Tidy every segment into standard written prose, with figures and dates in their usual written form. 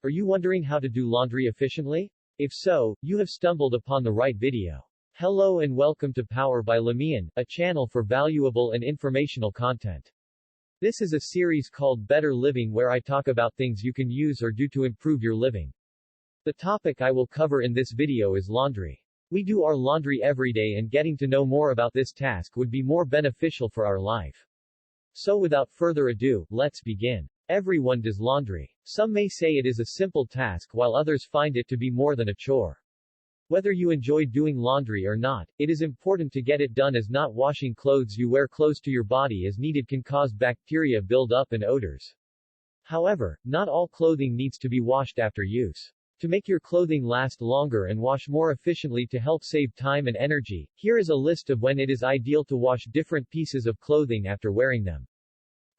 Are you wondering how to do laundry efficiently? If so, you have stumbled upon the right video. Hello and welcome to Power by Lamian, a channel for valuable and informational content. This is a series called Better Living where I talk about things you can use or do to improve your living. The topic I will cover in this video is laundry. We do our laundry every day and getting to know more about this task would be more beneficial for our life. So without further ado, let's begin. Everyone does laundry. Some may say it is a simple task while others find it to be more than a chore. Whether you enjoy doing laundry or not, it is important to get it done as not washing clothes you wear close to your body as needed can cause bacteria build-up and odors. However, not all clothing needs to be washed after use. To make your clothing last longer and wash more efficiently to help save time and energy, here is a list of when it is ideal to wash different pieces of clothing after wearing them.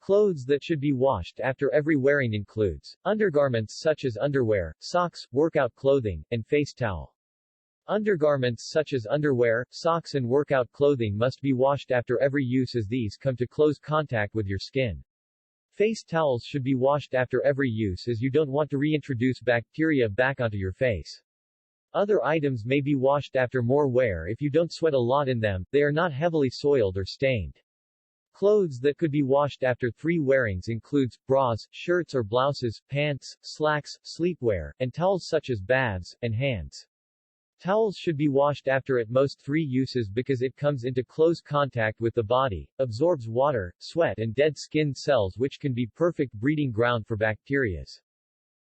Clothes that should be washed after every wearing includes undergarments such as underwear, socks, workout clothing, and face towel. Undergarments such as underwear, socks and workout clothing must be washed after every use as these come to close contact with your skin. Face towels should be washed after every use as you don't want to reintroduce bacteria back onto your face. Other items may be washed after more wear if you don't sweat a lot in them, they are not heavily soiled or stained. Clothes that could be washed after 3 wearings includes bras, shirts or blouses, pants, slacks, sleepwear, and towels such as baths, and hands. Towels should be washed after at most 3 uses because it comes into close contact with the body, absorbs water, sweat and dead skin cells which can be perfect breeding ground for bacteria.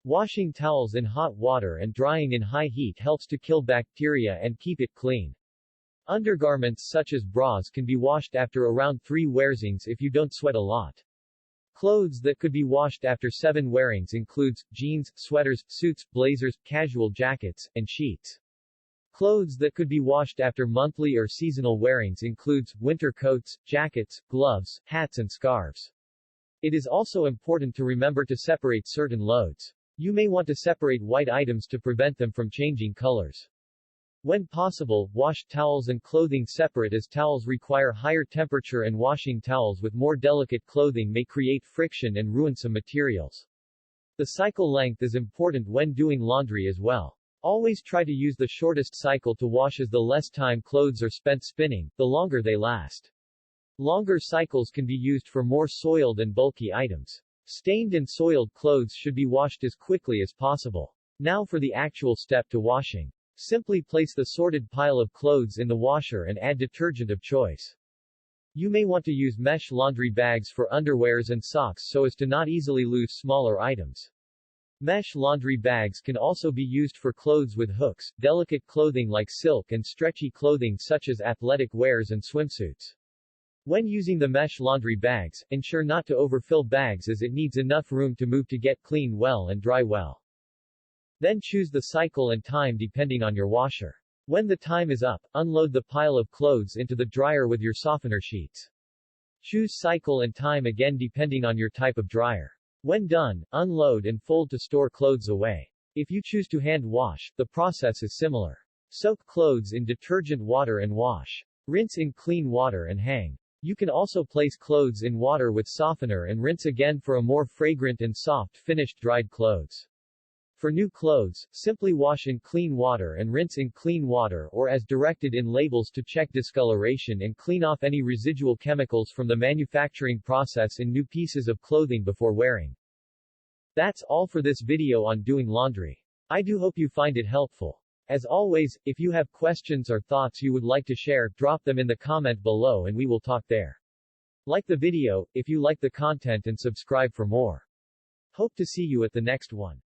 Washing towels in hot water and drying in high heat helps to kill bacteria and keep it clean. Undergarments such as bras can be washed after around 3 wearings if you don't sweat a lot. Clothes that could be washed after 7 wearings includes jeans, sweaters, suits, blazers, casual jackets, and sheets. Clothes that could be washed after monthly or seasonal wearings includes winter coats, jackets, gloves, hats and scarves. It is also important to remember to separate certain loads. You may want to separate white items to prevent them from changing colors. When possible, wash towels and clothing separate as towels require higher temperature and washing towels with more delicate clothing may create friction and ruin some materials. The cycle length is important when doing laundry as well. Always try to use the shortest cycle to wash as the less time clothes are spent spinning, the longer they last. Longer cycles can be used for more soiled and bulky items. Stained and soiled clothes should be washed as quickly as possible. Now for the actual step to washing. Simply place the sorted pile of clothes in the washer and add detergent of choice. You may want to use mesh laundry bags for underwears and socks so as to not easily lose smaller items. Mesh laundry bags can also be used for clothes with hooks, delicate clothing like silk and stretchy clothing such as athletic wears and swimsuits. When using the mesh laundry bags, ensure not to overfill bags as it needs enough room to move to get clean well and dry well. Then choose the cycle and time depending on your washer. When the time is up, unload the pile of clothes into the dryer with your softener sheets. Choose cycle and time again depending on your type of dryer. When done, unload and fold to store clothes away. If you choose to hand wash, the process is similar. Soak clothes in detergent water and wash. Rinse in clean water and hang. You can also place clothes in water with softener and rinse again for a more fragrant and soft finished dried clothes. For new clothes, simply wash in clean water and rinse in clean water or as directed in labels to check discoloration and clean off any residual chemicals from the manufacturing process in new pieces of clothing before wearing. That's all for this video on doing laundry. I do hope you find it helpful. As always, if you have questions or thoughts you would like to share, drop them in the comment below and we will talk there. Like the video, if you like the content and subscribe for more. Hope to see you at the next one.